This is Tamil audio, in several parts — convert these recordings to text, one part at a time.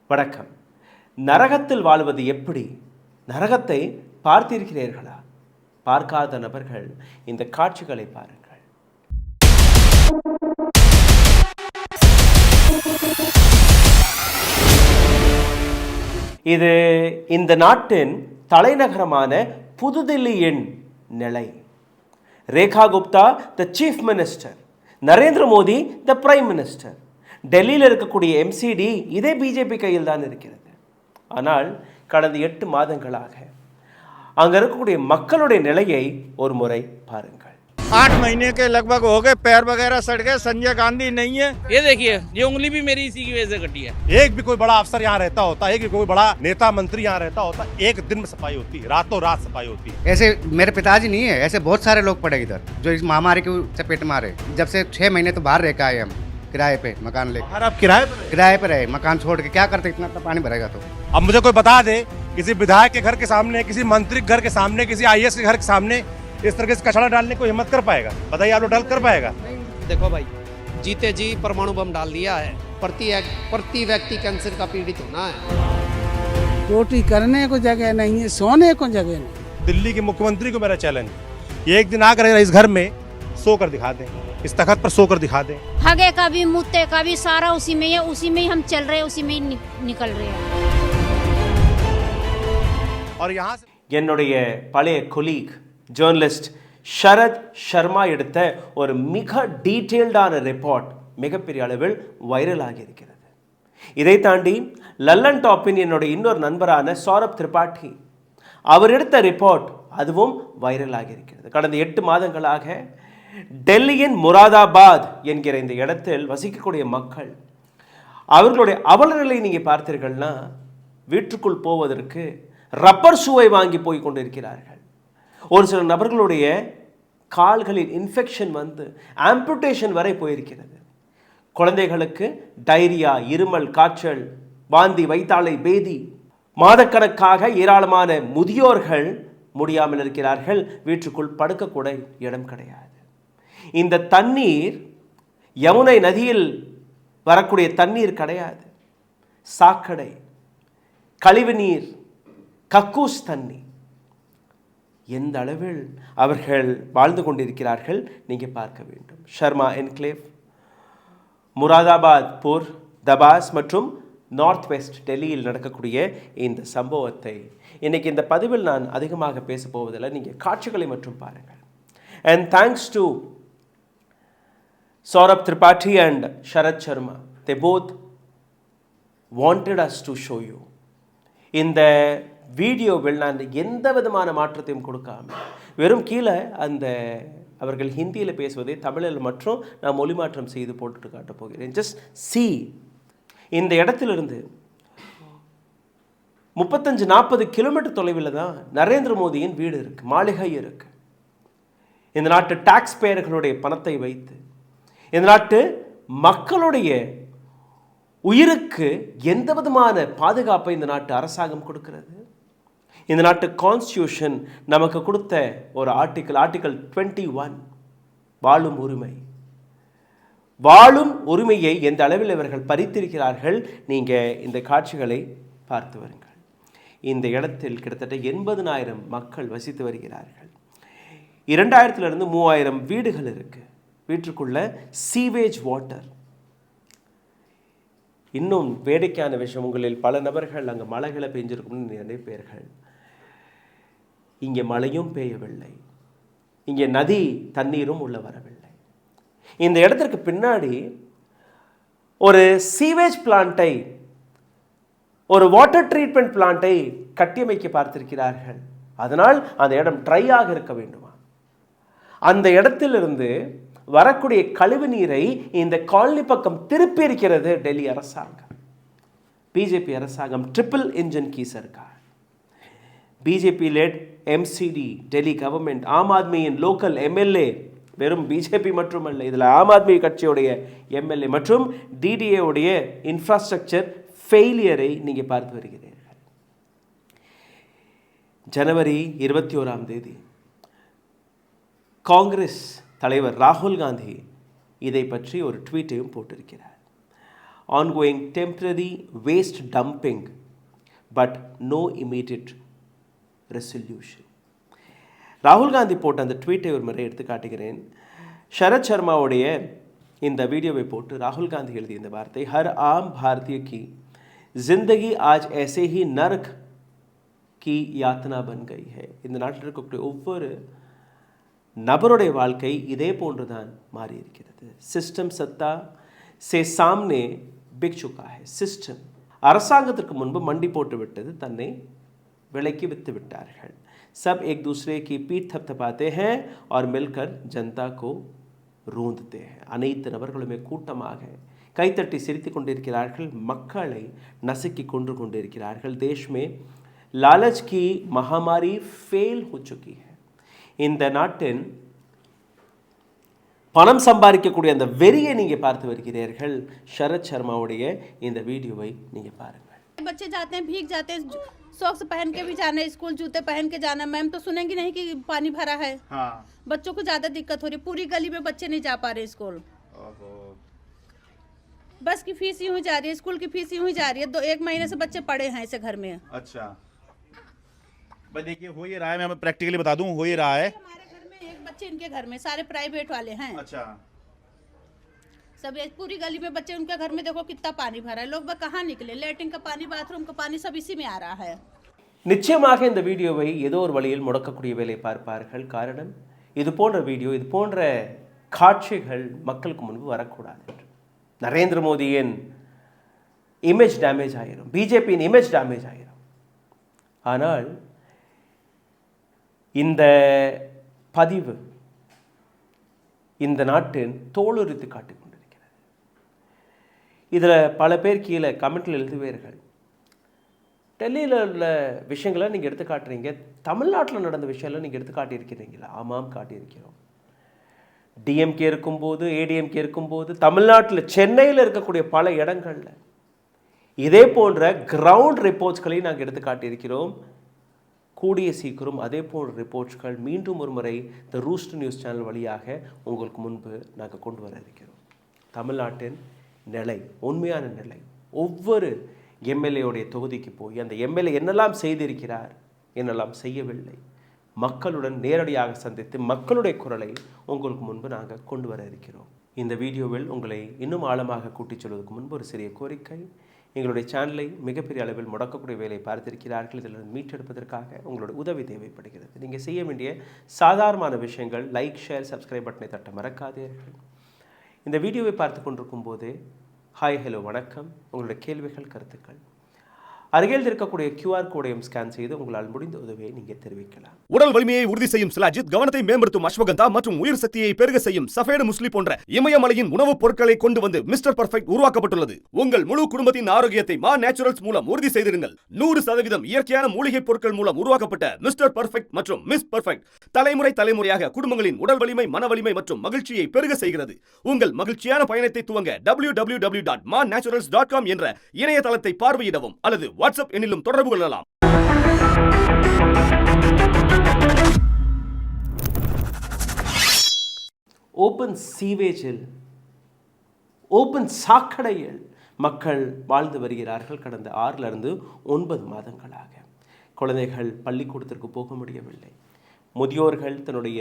வணக்கம். நரகத்தில் வாழ்வது எப்படி? நரகத்தை பார்த்திருக்கிறீர்களா? பார்க்காத நபர்கள் இந்த காட்சிகளை பாருங்கள். இது இந்த நாட்டின் தலைநகரமான புதுதில்லியின் நிலை. Rekha Gupta the chief minister, Narendra Modi the prime minister. டெல்லியில் இருக்கக்கூடிய எம்சிடி இதே பிஜேபி கையில் தான் இருக்கிறது. ஆனால் கடந்த 8 மாதங்களாக அங்கே இருக்கக்கூடிய மக்களுடைய நிலையை ஒரு முறை பாருங்கள். 8 महीने के लगभग हो गए, पैर वगैरह सड़ गए. संजय गांधी नहीं है. ये देखिए, ये उंगली भी मेरी इसी की वजह से कटी है. एक भी कोई बड़ा अफसर यहाँ रहता होता, एक भी कोई बड़ा नेता मंत्री यहाँ रहता होता, एक दिन में सफाई होती है, रातों रात सफाई होती है. ऐसे मेरे पिताजी नहीं है, ऐसे बहुत सारे लोग पड़े इधर जो इस महामारी की चपेट में आ रहे. जब से 6 महीने तो बाहर रह के आए हम, किराए पे मकान ले. बाहर आप किराए पे रहे, मकान छोड़ के क्या करते, इतना पानी भरेगा तो. अब मुझे कोई बता दे, किसी विधायक के घर के सामने, किसी मंत्री के घर के सामने, किसी IAS के घर के सामने इस तरह से कचरा डालने को हिम्मत कर पाएगा? बताइए, आप लोग डाल कर पाएगा? देखो भाई, जीते जी परमाणु बम डाल दिया है. प्रति व्यक्ति कैंसर का पीड़ित होना है. रोटी करने को जगह नहीं है, सोने को जगह नहीं. दिल्ली के मुख्यमंत्री को मेरा चैलेंज, ये एक दिन आकर इस घर में सो कर दिखा दें, इस तख्त पर सो कर दिखा दें. हगे का भी मुत्ते का भी सारा उसी में है, उसी में ही हम चल रहे हैं, उसी में ही निकल रहे हैं. और यहाँ से என்னுடைய பழைய கொலீக் ஜேர்னலிஸ்ட் ஷரத் ஷர்மா எடுத்த ஒரு மிக டீட்டெயில்டான ரிப்போர்ட் மிகப்பெரிய அளவில் வைரல் ஆகியிருக்கிறது. இதை தாண்டி லல்லன் டாப்பின் என்னுடைய இன்னொரு நண்பரான சௌரப் திரிபாठी அவர் எடுத்த ரிப்போர்ட் அதுவும் வைரல் ஆகியிருக்கிறது. கடந்த 8 மாதங்களாக டெல்லியின் முராதாபாத் என்கிற இந்த இடத்தில் வசிக்கக்கூடிய மக்கள் அவர்களுடைய அவலநிலை நீங்கள் பார்த்தீர்கள்னா வீட்டுக்குள் போவதற்கு ரப்பர் ஷூவை வாங்கி போய் கொண்டிருக்கிறார்கள். ஒரு சில நபர்களுடைய கால்களில் இன்ஃபெக்ஷன் வந்து ஆம்புடேஷன் வரை போயிருக்கிறது. குழந்தைகளுக்கு டைரியா, இருமல், காய்ச்சல், வாந்தி, வைத்தாலை, பேதி, மாதக்கணக்காக ஏராளமான முதியோர்கள் முடியாமல் இருக்கிறார்கள். வீட்டுக்குள் படுக்கக்கூட இடம் கிடையாது. இந்த தண்ணீர் யமுனை நதியில் வரக்கூடிய தண்ணீர் கிடையாது. சாக்கடை, கழிவுநீர், கக்கூஸ் தண்ணி, எந்த அளவில் அவர்கள் வாழ்ந்து கொண்டிருக்கிறார்கள் நீங்கள் பார்க்க வேண்டும். ஷர்மா என்க்ளேவ், முராதாபாத், பூர், தபாஸ் மற்றும் நார்த் வெஸ்ட் டெல்லியில் நடக்கக்கூடிய இந்த சம்பவத்தை இன்னைக்கு இந்த பதிவில் நான் அதிகமாக பேச போவதில்லை. நீங்கள் காட்சிகளை மட்டும் பாருங்கள். And thanks to Saurabh Tripathi and Sharad Sharma, they both wanted us to show you. இந்த வீடியோவில் நான் எந்த விதமான மாற்றத்தையும் கொடுக்காம வெறும் கீழே அந்த அவர்கள் ஹிந்தியில் பேசுவதை தமிழில் மற்றும் நான் மொழி மாற்றம் செய்து போட்டுட்டு காட்டப் போகிறேன். Just C. இந்த இடத்திலிருந்து 35-40 கிலோமீட்டர் தொலைவில் தான் நரேந்திர மோடியின் வீடு இருக்குது, மாளிகை இருக்குது. இந்த நாட்டு டாக்ஸ் பேயர்களுடைய பணத்தை வைத்து இந்த நாட்டு மக்களுடைய உயிருக்கு எந்த விதமான பாதுகாப்பை இந்த நாட்டு அரசாங்கம் கொடுக்கிறது? இந்த நாட்டு கான்ஸ்டியூஷன் நமக்கு கொடுத்த ஒரு ஆர்டிக்கல் 21, வாழும் உரிமை. வாழும் உரிமையை எந்த அளவில் இவர்கள் பறித்திருக்கிறார்கள் நீங்கள் இந்த காட்சிகளை பார்த்து வருங்கள். இந்த இடத்தில் கிட்டத்தட்ட 80,000 மக்கள் வசித்து வருகிறார்கள். 2000 3000 வீடுகள் இருக்கு. வீட்டுக்குள்ள சீவேஜ் வாட்டர். இன்னும் வேடிக்கையான விஷயம், உங்களில் பல நபர்கள் அங்கே மழைகளை பெஞ்சிருக்கும்னு நினைப்பீர்கள். இங்கே மழையும் பெய்யவில்லை, இங்கே நதி தண்ணீரும் உள்ள வரவில்லை. இந்த இடத்திற்கு பின்னாடி ஒரு சீவேஜ் பிளான்ட்டை, ஒரு வாட்டர் ட்ரீட்மெண்ட் பிளான்ட்டை கட்டியமைக்க பார்த்திருக்கிறார்கள். அதனால் அந்த இடம் ட்ரையாக இருக்க வேண்டுமா? அந்த இடத்திலிருந்து வரக்கூடிய கழிவு நீரை இந்த காலனி பக்கம் திருப்பி இருக்கிறது டெல்லி அரசாங்கம், பிஜேபி அரசாங்கம், ட்ரிபிள் இன்ஜின் கீ சர்க்கார். BJP led MCD, Delhi government, Aam ஆத்மியின் லோக்கல் எம்எல்ஏ, வெறும் பிஜேபி மட்டுமல்ல, இதில் ஆம் ஆத்மி கட்சியுடைய எம்எல்ஏ மற்றும் டிடிஏ உடைய இன்ஃப்ராஸ்ட்ரக்சர் ஃபெயிலியரை நீங்கள் பார்த்து வருகிறீர்கள். ஜனவரி 21 காங்கிரஸ் தலைவர் ராகுல் காந்தி இதை பற்றி ஒரு ட்வீட்டையும் போட்டிருக்கிறார். ongoing temporary waste dumping, but no immediate resolution. ராகுல் காந்தி போட்ட அந்த ட்வீட்டை ஒரு முறை எடுத்து காட்டுகிறேன். சரத் சர்மாவுடைய இந்த வீடியோவை போட்டு ராகுல் காந்தி எழுதிய இந்த வார்த்தை, हर आम भारतीय की जिंदगी आज ऐसे ही नरक की यातना बन गई है. இந்த நாட்டில் இருக்கக்கூடிய ஒவ்வொரு நபருடைய வாழ்க்கை இதே போன்றுதான் மாறி இருக்கிறது. சிஸ்டம் சத்தா से सामने बिक चुका है. சிஸ்டம் அரசாங்கத்திற்கு முன்பு மண்டி போட்டு விட்டது, தன்னை விலைக்கு வித்து விட்டார்கள். सब एक दूसरे की पीठ थपथपाते हैं और मिलकर जनता को रूंधते हैं. அனைத்து நபர்களுமே கூட்டமாக கைத்தட்டி சிரித்து கொண்டிருக்கிறார்கள், மக்களை நசுக்கி கொன்று கொண்டிருக்கிறார்கள். देश में लालच की महामारी फेल हो चुकी है. இந்த நாட்டின் பணம் சம்பாதிக்கக்கூடிய அந்த வெறியை நீங்கள் பார்த்து வருகிறீர்கள். சரத் சர்மாவுடைய இந்த வீடியோவை நீங்கள் பாருங்கள். बच्चे जाते हैं, भीग जाते हैं, सॉक्स पहन के भी जाना है स्कूल, जूते पहन के जाना. मैम तो सुनेंगी नहीं कि पानी भरा है. हाँ. बच्चों को ज्यादा दिक्कत हो रही है, पूरी गली में बच्चे नहीं जा पा रहे स्कूल. बस की फीस यूं ही जा रही है, स्कूल की फीस यूं ही जा रही है. 1 महीने से बच्चे पड़े हैं ऐसे घर में. अच्छा भाई देखिए हो ये रहा है, मैं प्रैक्टिकली बता दूं, हो ये रहा है. हमारे घर में एक बच्चे, इनके घर में सारे प्राइवेट वाले हैं. अच्छा सब पूरी गली में बच्चे, उनके घर में देखो कितना पानी भरा है. लोग वह कहाँ निकले, लेटरिन का पानी, बाथरूम का पानी सब इसी में आ रहा है. நிச்சயமாக இந்த வீடியோவை ஏதோ ஒரு வழியில் முடக்கக்கூடிய வேலை பார்ப்பார்கள். காரணம், இது போன்ற வீடியோ, இது போன்ற காட்சிகள் மக்களுக்கு முன்பு வரக்கூடாது. நரேந்திர மோடியின் இமேஜ் டேமேஜ் ஆகிரும், பிஜேபியின் இமேஜ் டேமேஜ் ஆகிரும். ஆனால் இந்த பதிவு இந்த நாட்டின் தோலுரித்து காட்டிக் கொண்டிருக்கிறது. இதில் பல பேர் கீழே கமெண்ட்டில் எழுதுவீர்கள், டெல்லியில் உள்ள விஷயங்களை நீங்கள் எடுத்து காட்டுறீங்க, தமிழ்நாட்டில் நடந்த விஷயம்லாம் நீங்கள் எடுத்து காட்டியிருக்கிறீங்களா? ஆமாம், காட்டியிருக்கிறோம். டிஎம்கே இருக்கும்போது, ஏடிஎம்கே இருக்கும்போது, தமிழ்நாட்டில் சென்னையில் இருக்கக்கூடிய பல இடங்களில் இதே போன்ற கிரவுண்ட் ரிப்போர்ட்ஸ்களையும் நாங்கள் எடுத்து காட்டியிருக்கிறோம். கூடிய சீக்கிரம் அதே போன்ற ரிப்போர்ட்ஸ்கள் மீண்டும் ஒரு முறை த ரூஸ்ட் நியூஸ் சேனல் வழியாக உங்களுக்கு முன்பு நாங்கள் கொண்டு வர இருக்கிறோம். தமிழ்நாட்டின் நிலை, உண்மையான நிலை, ஒவ்வொரு எம்எல்ஏவுடைய தொகுதிக்கு போய் அந்த எம்எல்ஏ என்னெல்லாம் செய்திருக்கிறார், என்னெல்லாம் செய்யவில்லை, மக்களுடன் நேரடியாக சந்தித்து மக்களுடைய குரலை உங்களுக்கு முன்பு நாங்கள் கொண்டு வர இருக்கிறோம். இந்த வீடியோவில் உங்களை இன்னும் ஆழமாக கூட்டிச் செல்வதற்கு முன்பு ஒரு சிறிய கோரிக்கை. எங்களுடைய சேனலை மிகப்பெரிய அளவில் முடக்கக்கூடிய வேலையை பார்த்திருக்கிறார்கள். இதில் மீட்டெடுப்பதற்காக உங்களுடைய உதவி தேவைப்படுகிறது. நீங்கள் செய்ய வேண்டிய சாதாரணமான விஷயங்கள், லைக், ஷேர், சப்ஸ்கிரைப் பட்டனை தட்ட மறக்காதீர்கள். இந்த வீடியோவை பார்த்து கொண்டிருக்கும் போது ஹாய், ஹலோ, வணக்கம், உங்களுடைய கேள்விகள், கருத்துக்கள் அருகில் இருக்கக்கூடிய QR கோடையும் ஸ்கேன் செய்து உங்களால் முடிந்த உதவியை நீங்கள் தெரிவிக்கலாம். உடல் வலிமையை உறுதி செய்யும் சிலாஜித், கவனத்தை மேம்படுத்தும் அஸ்வகந்தா மற்றும் உயிர் சக்தியை பெருக செய்யும் சஃபேடு முஸ்லி போன்ற இமயமலையின் உணவுப் பொருட்களை கொண்டு வந்து மிஸ்டர் பர்ஃபெக்ட் உருவாக்கப்பட்டுள்ளது. உங்கள் முழு குடும்பத்தின் ஆரோக்கியத்தை மா நேச்சுரல்ஸ் மூலம் உறுதி செய்திருங்கள். 100% இயற்கையான மூலிகை பொருட்கள் மூலம் உருவாக்கப்பட்ட மிஸ்டர் பர்ஃபெக்ட் மற்றும் மிஸ் பர்ஃபெக்ட் தலைமுறையாக குடும்பங்களின் உடல் வலிமை, மன வலிமை மற்றும் மகிழ்ச்சியை பெருக செய்கிறது. உங்கள் மகிழ்ச்சியான பயணத்தை துவங்க www.mannaturals.com என்ற இணையதளத்தை பார்வையிடவும் அல்லது வாட்ஸ்அப் எண்ணிலும் தொடர்பு கொள்ளலாம். ஓப்பன் சீவேஜில், ஓப்பன் சாக்கடையில் மக்கள் வாழ்ந்து வருகிறார்கள் கடந்த 6லிருந்து 9 மாதங்களாக. குழந்தைகள் பள்ளிக்கூடத்திற்கு போக முடியவில்லை. முதியோர்கள் தன்னுடைய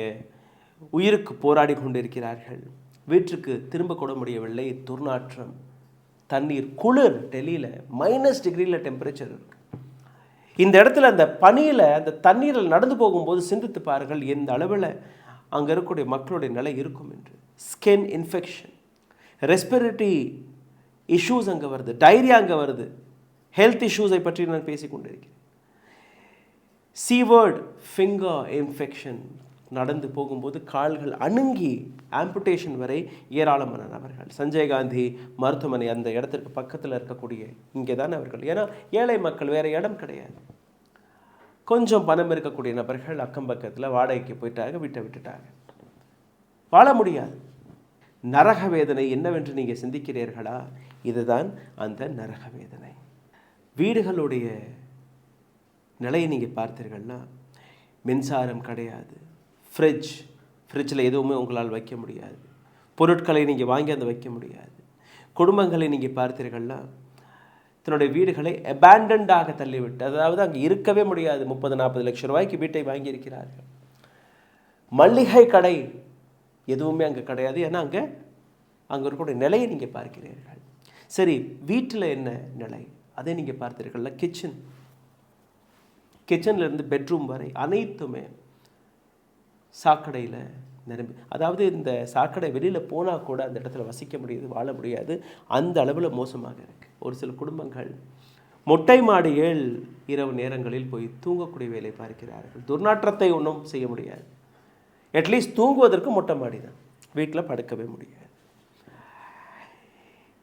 உயிருக்கு போராடி கொண்டிருக்கிறார்கள். வீட்டுக்கு திரும்ப கூட முடியவில்லை. துர்நாற்றம், தண்ணீர், குளிர். டெல்லியில் -டிகிரியில் டெம்பரேச்சர் இருக்குது. இந்த இடத்துல அந்த பனியில் அந்த தண்ணீரில் நடந்து போகும்போது சிந்தித்து பாருங்கள் எந்த அளவில் அங்கே இருக்கக்கூடிய மக்களுடைய நிலை இருக்கும் என்று. ஸ்கின் இன்ஃபெக்ஷன், ரெஸ்பிரேட்டரி இஷ்யூஸ் அங்கே வருது, டைரியா அங்கே வருது. ஹெல்த் இஷ்யூஸை பற்றி நான் பேசிக்கொண்டிருக்கிறேன். சீவர்ட் ஃபிங்கர் இன்ஃபெக்ஷன், நடந்து போகும்போது கால்கள் அணுங்கி ஆம்புடேஷன் வரை ஏராளமான நபர்கள். சஞ்சய் காந்தி மருத்துவமனை அந்த இடத்திற்கு பக்கத்தில் இருக்கக்கூடிய இங்கே தான் அவர்கள். ஏன்னா ஏழை மக்கள், வேறு இடம் கிடையாது. கொஞ்சம் பணம் இருக்கக்கூடிய நபர்கள் அக்கம் பக்கத்தில் வாடகைக்கு போயிட்டாங்க, வீட்டை விட்டுட்டாங்க, வாழ முடியாது. நரக வேதனை என்னவென்று நீங்கள் சிந்திக்கிறீர்களா? இதுதான் அந்த நரக வேதனை. வீடுகளுடைய நிலையை நீங்கள் பார்த்தீர்கள்னா மின்சாரம் கிடையாது, ஃப்ரிட்ஜில் எதுவுமே உங்களால் வைக்க முடியாது, பொருட்களை நீங்கள் வாங்கி அந்த வைக்க முடியாது, குடும்பங்களை நீங்கள் பார்த்தீர்கள்னா தன்னுடைய வீடுகளை அபேண்டன்டாக தள்ளிவிட்டு, அதாவது அங்கே இருக்கவே முடியாது, 30-40 லட்சம் ரூபாய்க்கு வீட்டை வாங்கியிருக்கிறார்கள். மல்லிகை கடை எதுவுமே அங்கே கிடையாது. ஏன்னா அங்கே இருக்கக்கூடிய நிலையை நீங்கள் பார்க்கிறீர்கள். சரி, வீட்டில் என்ன நிலை அதை நீங்கள் பார்த்தீர்கள்ல, கிச்சன்லேருந்து பெட்ரூம் வரை அனைத்துமே சாக்கடையில் நிரம்பி, அதாவது இந்த சாக்கடை வெளியில் போனால் கூட அந்த இடத்துல வசிக்க முடியாது, வாழ முடியாது, அந்த அளவில் மோசமாக இருக்குது. ஒரு சில குடும்பங்கள் மொட்டை மாடியில் இரவு நேரங்களில் போய் தூங்கக்கூடிய வேலை பார்க்கிறார்கள். துர்நாற்றத்தை ஒன்றும் செய்ய முடியாது, அட்லீஸ்ட் தூங்குவதற்கு மொட்டை மாடி தான், வீட்டில் படுக்கவே முடியாது.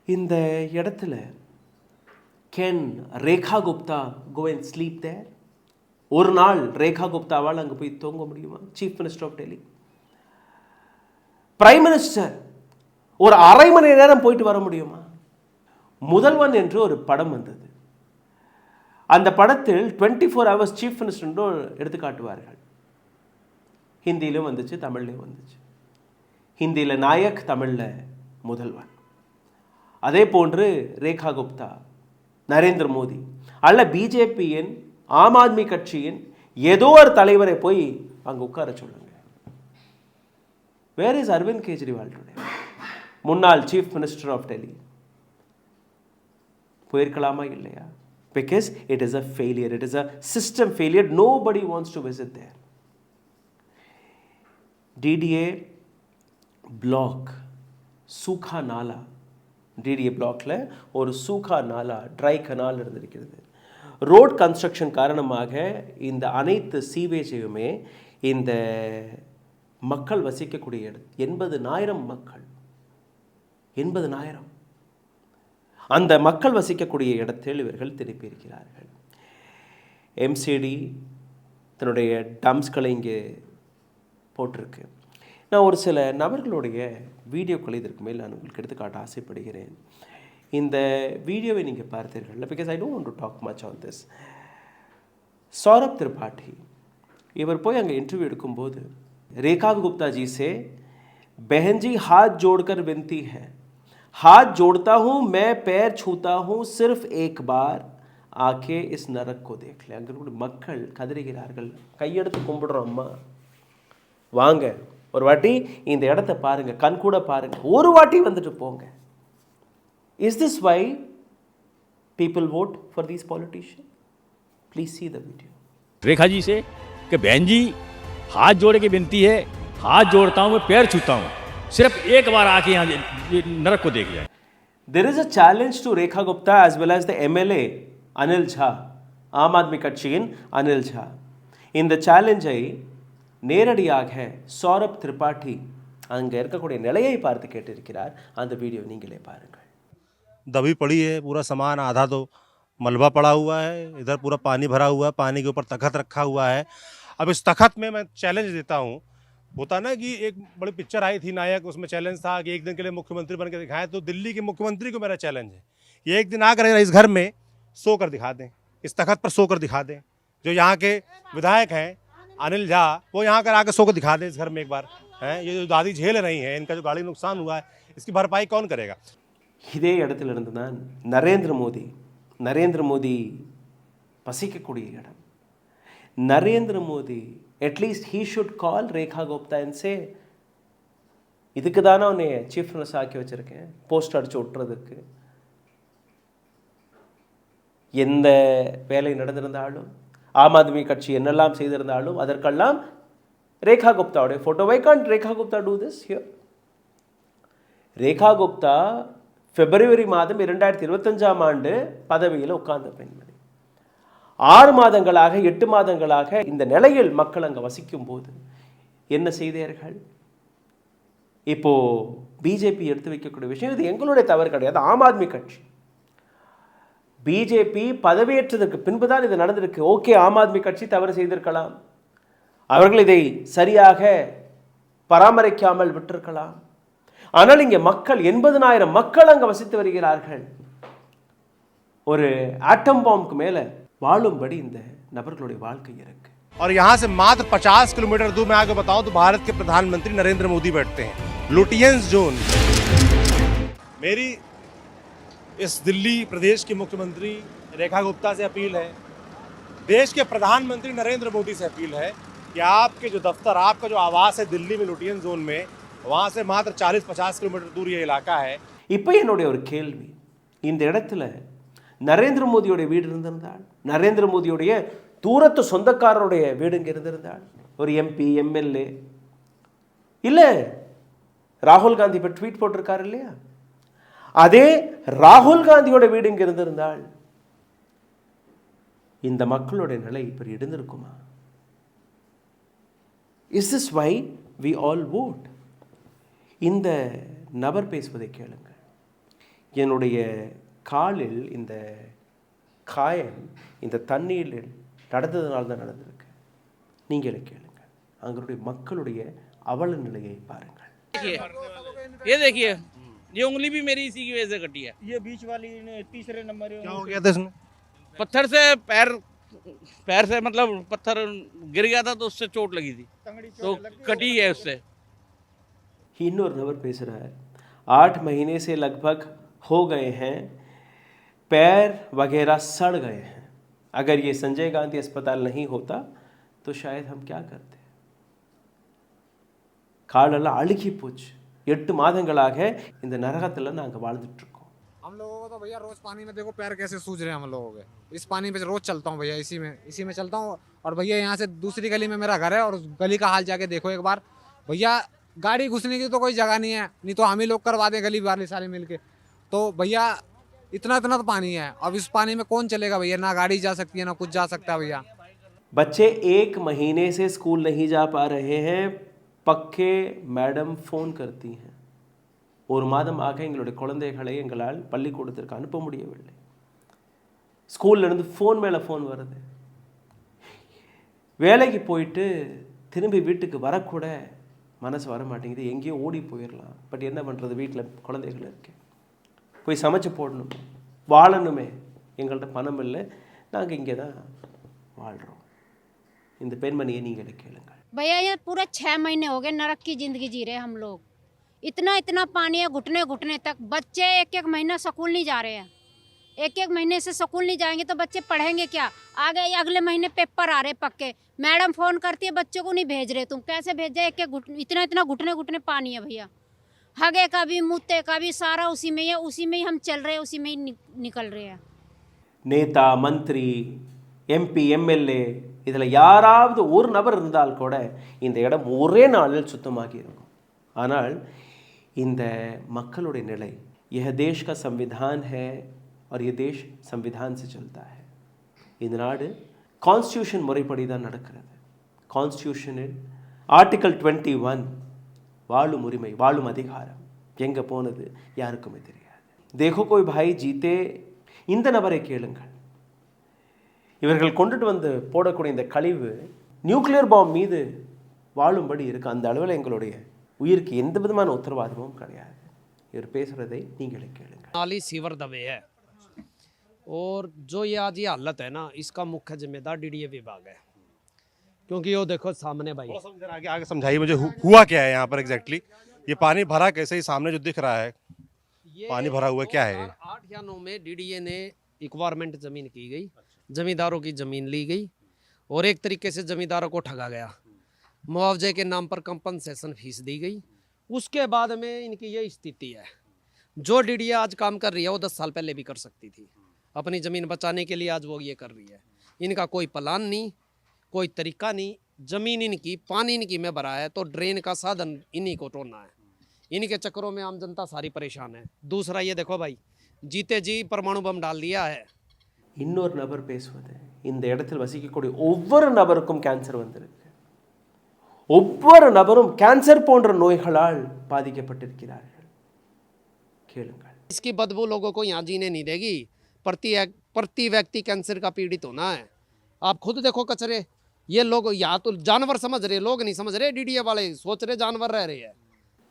இந்த இடத்துல can Rekha Gupta go and sleep there? ஒரு நாள் ரேகா குப்தாவால் அங்கே போய் தூங்க முடியுமா? Chief minister of Delhi, prime minister ஒரு அரை மணி நேரம் போயிட்டு வர முடியுமா? முதல்வன் என்று ஒரு படம் வந்தது. அந்த படத்தில் 24 hours சீஃப் மினிஸ்டர் என்று எடுத்து காட்டுவார்கள். ஹிந்தியிலும் வந்துச்சு, தமிழ்லையும் வந்துச்சு. ஹிந்தியில் நாயக், தமிழில் முதல்வன். அதே போன்று ரேகா குப்தா, நரேந்திர மோடி அல்ல பிஜேபியின், ஆம் ஆத்மி கட்சியின் ஏதோ ஒரு தலைவரை போய் அங்கே உட்கார சொல்லுங்க. Where is Arvind Kejriwal today? முன்னாள் சீஃப் மினிஸ்டர் ஆஃப் டெல்லி போயிருக்கலாமா இல்லையா? Because it is a failure, it is a system failure. Nobody wants to visit there. DDA block சூகா நாலா, டிடிஏ பிளாக்ல ஒரு சூகா நாலா, ட்ரை கனால் இருந்திருக்கிறது. ரோட் கன்ஸ்ட்ரக்ஷன் காரணமாக இந்த அனைத்து சீவேஜையுமே இந்த மக்கள் வசிக்கக்கூடிய இடம், 80,000 மக்கள், 80,000 அந்த மக்கள் வசிக்கக்கூடிய இடத்தில் இவர்கள் திருப்பியிருக்கிறார்கள். எம்சிடி தன்னுடைய டம்ஸ்களை இங்கே போட்டிருக்கு. நான் ஒரு சில நபர்களுடைய வீடியோக்களை இதற்கு மேல் நான் உங்களுக்கு எடுத்துக்காட்ட ஆசைப்படுகிறேன். இந்த வீடியோவை நீங்கள் பார்த்தீர்கள், because I don't want to talk much on this. Saurabh Tripathi இவர் போய் அங்கே இன்டர்வியூ எடுக்கும்போது, रेखा गुप्ता जी से बहन जी हाथ जोड़कर विनती है, हाथ जोड़ता हूँ मैं, पैर छूता हूँ, सिर्फ एक बार आके इस नरक को देख ले. अगर மக்கள் கதறுகிறார்கள், கையெடுத்து கும்பிடுறோம், அம்மா வாங்க ஒரு வாட்டி இந்த இடத்தை பாருங்க, கண் கூட பாருங்க, ஒரு வாட்டி வந்துட்டு போங்க. Is this why people vote for these politicians? Please see the video. Rekha ji से कि बहन जी हाथ जोड़ के विनती है, हाथ जोड़ता हूँ मैं, पैर छूता हूँ, सिर्फ एक बार आके यहाँ नरक को देख जाए. There is a challenge to Rekha Gupta as well as the MLA Anil Jha, Aam Aadmi கட்சியின் அனில் ஜா. இந்த சேலஞ்சை நேரடியாக சௌரப் திரிபாठी அங்கே இருக்கக்கூடிய நிலையை பார்த்து கேட்டிருக்கிறார். அந்த வீடியோ நீங்களே பாருங்கள். दबी पड़ी है, पूरा सामान आधा तो मलबा पड़ा हुआ है, इधर पूरा पानी भरा हुआ है, पानी के ऊपर तख्त रखा हुआ है. अब इस तख्त में मैं चैलेंज देता हूँ, होता ना कि एक बड़ी पिक्चर आई थी नायक, उसमें चैलेंज था कि एक दिन के लिए मुख्यमंत्री बन के दिखाएं. तो दिल्ली के मुख्यमंत्री को मेरा चैलेंज है कि एक दिन आकर इस घर में सो कर दिखा दें, इस तख्त पर सो कर दिखा दें. जो यहाँ के विधायक हैं अनिल झा, वो यहाँ कर आकर सो कर दिखा दें इस घर में एक बार. हैं ये जो दादी झेल रही हैं, इनका जो गाड़ी नुकसान हुआ है, इसकी भरपाई कौन करेगा? இதே இடத்திலிருந்து தான் நரேந்திர மோடி வசிக்கக்கூடிய இடம். Narendra Modi at least he should call Rekha Gupta and say, இதுக்கு தானே உன்னை சீஃப் மினிஸ்டர் ஆக்கி வச்சுருக்கேன், போஸ்ட் அடிச்சு விட்டுறதுக்கு. எந்த வேலை நடந்திருந்தாலும், ஆம் ஆத்மி கட்சி என்னெல்லாம் செய்திருந்தாலும் அதற்கெல்லாம் ரேகா குப்தாவுடைய photo. Why can't Rekha Gupta do this here? Rekha Gupta February மாதம் 2025ஆம் ஆண்டு பதவியில் உட்கார்ந்த பெண்மணி. 6 மாதங்களாக 8 மாதங்களாக இந்த நிலையில் மக்கள் அங்கே வசிக்கும் போது என்ன செய்தார்கள்? இப்போ பிஜேபி எடுத்து வைக்கக்கூடிய விஷயம், இது எங்களுடைய தவறு கிடையாது. ஆம் ஆத்மி கட்சி பிஜேபி பதவியேற்றதற்கு பின்புதான் இது நடந்திருக்கு. ஓகே, ஆம் ஆத்மி கட்சி தவறு செய்திருக்கலாம், அவர்கள் இதை சரியாக பராமரிக்காமல் விட்டிருக்கலாம். ஆனால் இங்கே மக்கள் 80,000 மக்கள் அங்கே வசித்து வருகிறார்கள். ஒரு ஆட்டம் பாம்புக்கு மேலே வாழும்படி இந்த நபர்களுடைய வாழ்க்கை இருக்கு. और यहाँ से मात्र 50 किलोमीटर दूर मैं आगे बताऊं तो भारत के प्रधानमंत्री नरेंद्र मोदी बैठते हैं. Lutyens zone. मेरी इस दिल्ली प्रदेश की मुख्यमंत्री रेखा गुप्ता से अपील है, देश के प्रधानमंत्री नरेंद्र मोदी से अपील है कि आपके जो दफ्तर, आपका जो आवास है दिल्ली में लुटियन जोन में, वहाँ से मात्र 40-50 किलोमीटर दूर ये इलाका है. இப்போ என்னுடைய ஒரு கேள்வி, இந்த இடத்துல நரேந்திர மோடியோடைய வீடு இருந்திருந்தால், நரேந்திர மோடியோடைய தூரத்து சொந்தக்காரருடைய வீடு இங்கே இருந்திருந்தால், ஒரு எம்பி எம்எல்ஏ இல்லை ராகுல் காந்தி இப்போ ட்வீட் போட்டிருக்காரு இல்லையா, அதே ராகுல் காந்தியோட வீடு இங்கே இருந்திருந்தால் இந்த மக்களுடைய நிலை இப்படி இருந்திருக்குமா? Is this why we all vote? இந்த நபர் பேசுவதை கேளுங்க. என்னுடைய காலில் இந்த காயம் இந்த தண்ணீரில் நடந்ததுனால தான் நடந்திருக்கு. நீங்களே கேளுங்க, அங்களுடைய மக்களுடைய அவல நிலையை பாருங்கள். ये देखिए, ये उंगली भी मेरी इसी की वजह से कटी है। ये बीच वाली तीसरे नंबर क्या हो गया था इसमें? पत्थर से पैर से मतलब पत्थर गिर गया था तो उससे चोट लगी थी, तो कटी है उससे. இன்னொரு நபர் பேசுகிறார், 8 महीने से लगभग हो गए हैं, पैर वगैरह सड़ गए हैं. अगर ये संजय गांधी अस्पताल नहीं होता तो शायद हम क्या करते. காலெல்லாம் அழுகி போச்சு. 8 மாதங்களாக இந்த நரகத்தில் நாங்கள் வாழ்ந்துட்டு இருக்கோம். हम लोगों को तो भैया रोज पानी में देखो पैर कैसे सूज रहे हैं हम लोगों के. इस पानी पे रोज चलता हूँ भैया, इसी में चलता हूँ. और भैया यहाँ से दूसरी गली में मेरा घर है और उस गली का हाल जाके देखो एक बार भैया. गाड़ी घुसने की तो कोई जगह नहीं है, नहीं तो हम ही लोग करवा दें गली वाले सारे मिलके. तो भैया इतना तो पानी है, अब इस पानी में कौन चलेगा भैया? ना गाड़ी जा सकती है ना कुछ जा सकता है भैया. बच्चे 1 महीने से स्कूल नहीं जा पा रहे हैं. பக்கே மேடம் ஃபோன் करती हैं. ஒரு மாதமாக எங்களுடைய குழந்தைகளை எங்களால் பள்ளிக்கூடத்திற்கு அனுப்ப முடியவில்லை. ஸ்கூல்லேருந்து ஃபோன் மேலே ஃபோன் வருது. வேலைக்கு போயிட்டு திரும்பி வீட்டுக்கு வரக்கூட மனசு வர மாட்டேங்குது. எங்கேயோ ஓடி போயிடலாம், பட் என்ன பண்ணுறது, வீட்டில் குழந்தைகள் இருக்கு, போய் சமைச்சு போடணும், வாழணுமே, எங்கள்கிட்ட பணம் இல்லை, நாங்கள் இங்கே தான் வாழ்கிறோம். இந்த பெண்மணியை நீங்களே கேளுங்கள். भैया ये पूरे 6 महीने हो गए नरक की जिंदगी जी रहे हम लोग. इतना पानी है, घुटने तक. बच्चे 1 महीना स्कूल नहीं जा रहे हैं. 1 महीने से स्कूल नहीं जाएंगे तो बच्चे पढ़ेंगे क्या? आगे अगले महीने पेपर आ रहे पक्के. मैडम फोन करती है बच्चों को नहीं भेज रहे, तुम कैसे भेज जाए? इतना घुटने पानी है भैया. हगे का भी मुत्ते का भी सारा उसी में ही हम चल रहे हैं, उसी में ही निकल रहे हैं. நேதா, மந்திரி, எம்பி, எம்எல்ஏ இதில் யாராவது ஒரு நபர் இருந்தால் கூட இந்த இடம் ஒரே நாளில் சுத்தமாகி இருக்கும். ஆனால் இந்த மக்களுடைய நிலை, यह देश का संविधान है और ये देश संविधान से चलता है. இந்த நாடு கான்ஸ்டியூஷன் முறைப்படி தான் நடக்கிறது. கான்ஸ்டியூஷனில் ஆர்டிக்கல் 21 வாழும் உரிமை, வாழும் அதிகாரம் எங்கே போனது யாருக்குமே தெரியாது. देखो कोई भाई जीते. இந்த நபரை கேளுங்கள். இவர்கள் கொண்டுட்டு வந்து போடக்கூடிய இந்த கழிவு நியூக்ளியர் பாம் மீது வாழும்படி இருக்குது. அந்த அளவில் எங்களுடைய உயிருக்கு எந்த விதமான உத்தரவாதமும் கிடையாது. இவர் பேசுகிறதை நீங்களே கேளுங்க. नाली सीवर दबे है और जो ये आज ये हालत है ना, इसका मुख्य जिम्मेदार डीडीए विभाग है. क्योंकि वो देखो सामने भाई, आगे समझाइए मुझे, हुआ क्या है यहाँ पर एग्जैक्टली? ये पानी भरा कैसे? ही सामने जो दिख रहा है पानी भरा हुआ क्या है? 8 या 9 में डीडीए ने एक्वायरमेंट जमीन की गई, जमींदारों की ज़मीन ली गई और एक तरीके से ज़मींदारों को ठगा गया. मुआवजे के नाम पर कंपनसेशन फीस दी गई. उसके बाद में इनकी ये स्थिति है. जो डीडीए आज काम कर रही है वो 10 साल पहले भी कर सकती थी. अपनी ज़मीन बचाने के लिए आज वो ये कर रही है. इनका कोई प्लान नहीं, कोई तरीका नहीं. ज़मीन इनकी, पानी इनकी में भरा है तो ड्रेन का साधन इन्हीं को तोड़ना है. इनके चक्करों में आम जनता सारी परेशान है. दूसरा ये देखो भाई, जीते जी परमाणु बम डाल दिया है. இன்னொரு நபர் பேசுவது, இந்த இடத்தில் வசிக்கக்கூடிய ஒவ்வொரு நபருக்கும் கேன்சர் வந்திருக்கு. ஒவ்வொரு நபரும் கேன்சர் போன்ற நோய்களால் பாதிக்கப்பட்டிருக்கிறார்கள். கேளுங்கள். इसकी बदबू लोगों को यहाँ जीने नहीं देगी. प्रति व्यक्ति कैंसर का पीड़ित होना है. आप खुद देखो कचरे, ये लोग या तो जानवर समझ रहे, लोग नहीं समझ रहे. डीडीए वाले सोच रहे जानवर रह रहे हैं.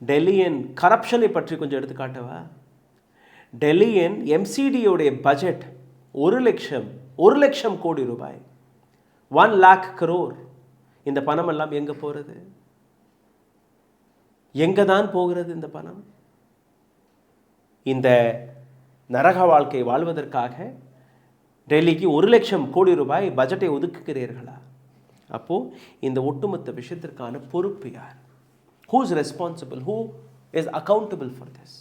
டெல்லியின் கரப்ஷனை பற்றி கொஞ்சம் எடுத்துக்காட்டவா? டெல்லியின் எம்சிடியோடைய பட்ஜெட் 1 லட்சம் கோடி ரூபாய், 1 lakh crore. இந்த பணம் எல்லாம் எங்கே போகிறது? எங்கே தான் போகிறது இந்த பணம்? இந்த நரக வாழ்க்கை வாழ்வதற்காக டெல்லிக்கு 1,00,000 கோடி ரூபாய் பட்ஜெட்டை ஒதுக்குகிறீர்களா? அப்போது இந்த ஒட்டுமொத்த விஷயத்திற்கான பொறுப்பு யார்? Who is responsible? Who is accountable for this?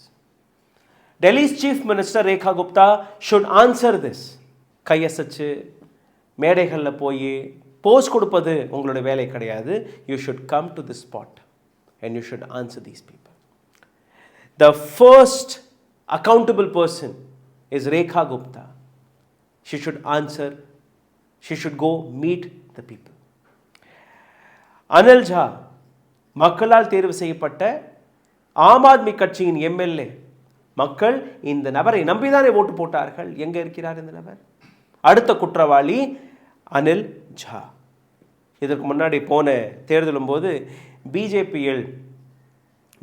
Delhi's Chief Minister Rekha Gupta should answer this. கையசச்சு மேடைகளில் போய் போஸ்ட் கொடுப்பது உங்களுடைய வேலை கிடையாது. You should come to the spot and you should answer these people. The first accountable person is Rekha Gupta. She should answer. She should go meet the people. Anil Jha, மக்களால் தேர்வு செய்யப்பட்ட ஆம் ஆத்மி கட்சியின் எம்எல்ஏ. மக்கள் இந்த நபரை நம்பிதானே ஓட்டு போட்டார்கள். எங்க இருக்கிறார் இந்த நபர்? அடுத்த குற்றவாளி அனில் ஜா. இதற்கு முன்னாடி போன தேர்தலும் போது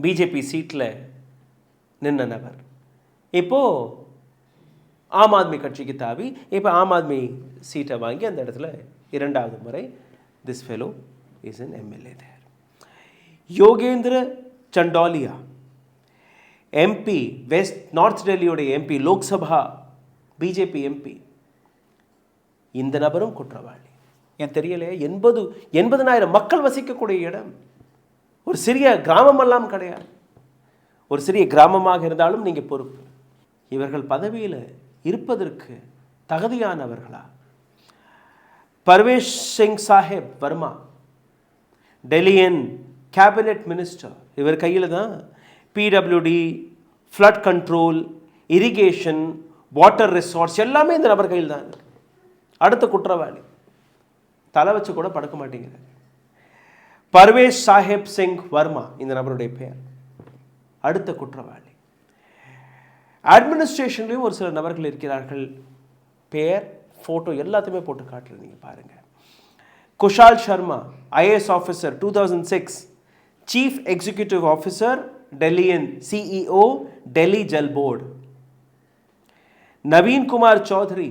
பிஜேபி சீட்டில் நின்ன நபர் இப்போது ஆம் ஆத்மி கட்சிக்கு தாவி இப்போ ஆம் ஆத்மி சீட்டை வாங்கி அந்த இடத்துல 2வது முறை this fellow is an MLA there. Yogendra Chandolia MP, west north டெல்லியோடைய எம்பி, லோக்சபா பிஜேபி எம்பி. இந்த நபரும் குற்றவாளி. ஏன் தெரியலையே? 80,000 மக்கள் வசிக்கக்கூடிய இடம். ஒரு சிறிய கிராமமெல்லாம் கிடையாது. ஒரு சிறிய கிராமமாக இருந்தாலும் நீங்கள் பொறுப்பு. இவர்கள் பதவியில் இருப்பதற்கு தகுதியானவர்களா? பர்வேஷ் சிங் சாஹிப் வர்மா, டெல்லியின் கேபினெட் மினிஸ்டர். இவர் கையில் தான் PWD, flood control, irrigation, water resource எல்லாமே இந்த நபர் கையில் தான் இருக்கு. அடுத்த குற்றவாளி தலை வச்சு கூட படுக்க மாட்டேங்கிறார். பர்வேஷ் சாஹிப் சிங் வர்மா இந்த நபருடைய பெயர். அடுத்த குற்றவாளி. அட்மினிஸ்ட்ரேஷன்லேயும் ஒரு சில நபர்கள் இருக்கிறார்கள். பெயர், ஃபோட்டோ எல்லாத்தையுமே போட்டு காட்டுறது நீங்கள் பாருங்கள். Kushal Sharma, IAS officer, 2006 chief executive officer, டெல்லியின் CEO, Delhi Jal board. Naveen Kumar Chaudhary,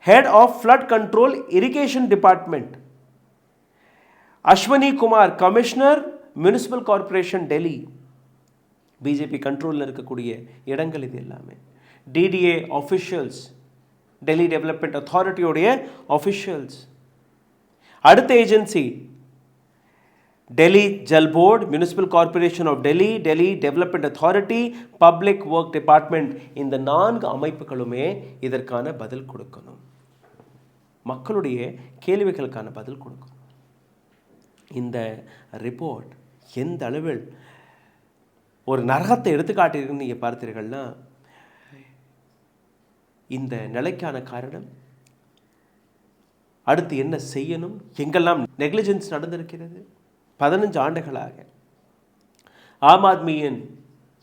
Head of Flood Control Irrigation Department. Ashwani Kumar, Commissioner, Municipal Corporation, Delhi. BJP கண்ட்ரோலில் இருக்கக்கூடிய இடங்கள் இது எல்லாமே. DDA officials, டெல்லி டெவலப்மெண்ட் அத்தாரிட்டியோடைய officials. அடுத்த agency Delhi Jal board, municipal corporation of Delhi, Delhi development authority, public work department. இந்த 4 அமைப்புகளுமே இதற்கான பதில் கொடுக்கணும். மக்களுடைய கேள்விகளுக்கான பதில் கொடுக்கணும். இந்த ரிப்போர்ட் எந்த அளவில் ஒரு நரகத்தை எடுத்துக்காட்டிருக்குன்னு நீங்கள் பார்த்தீர்கள்னா, இந்த நிலைக்கான காரணம் அடுத்து என்ன செய்யணும், எங்கெல்லாம் நெக்லிஜென்ஸ் நடந்திருக்கிறது. 15 ஆண்டுகளாக ஆம் ஆத்மியின்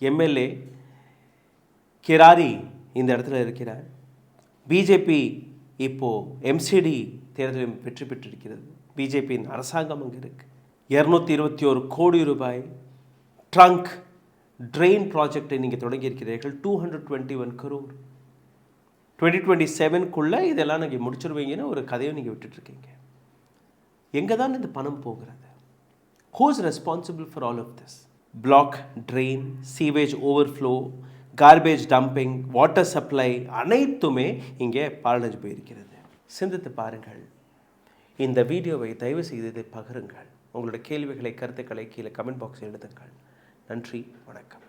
எம்எல்ஏ கிராரி இந்த இடத்துல இருக்கிறார். பிஜேபி இப்போது MCD தேர்தலில் வெற்றி பெற்றிருக்கிறது. பிஜேபியின் அரசாங்கம் அங்கே இருக்குது. 221 கோடி ரூபாய் ட்ரங்க் ட்ரெயின் ப்ராஜெக்டை நீங்கள் தொடங்கியிருக்கிறீர்கள். 221 crore. 2027க்குள்ளே இதெல்லாம் நீங்கள் முடிச்சிருவீங்கன்னு ஒரு கதையை நீங்கள் விட்டுட்ருக்கீங்க. எங்கே தான் இந்த பணம் போகிறது? Who is responsible for all of this? Block, drain, sewage overflow, garbage dumping, water supply அனைத்துமே இங்கே பாழடைஞ்சு போயிருக்கிறது. சிந்தித்து பாருங்கள். இந்த வீடியோவை தயவு செய்து பகிருங்கள். உங்களுடைய கேள்விகளை, கருத்துக்களை கீழே கமெண்ட் பாக்ஸில் எழுதுங்கள். நன்றி, வணக்கம்.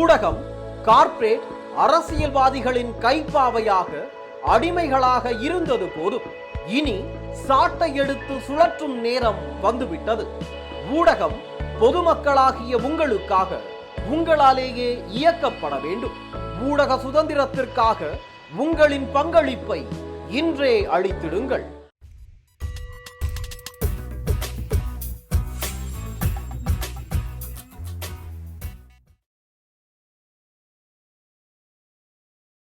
ஊடகம் கார்ப்பரேட் அரசியல்வாதிகளின் கைப்பாவையாக, அடிமைகளாக இருந்தது போதும். இனி சாட்டை எடுத்து சுழற்றும் நேரம் வந்துவிட்டது. ஊடகம் பொதுமக்களாகிய உங்களுக்காக, உங்களாலேயே இயக்கப்பட வேண்டும். ஊடக சுதந்திரத்திற்காக உங்களின் பங்களிப்பை இன்றே அளித்திடுங்கள்.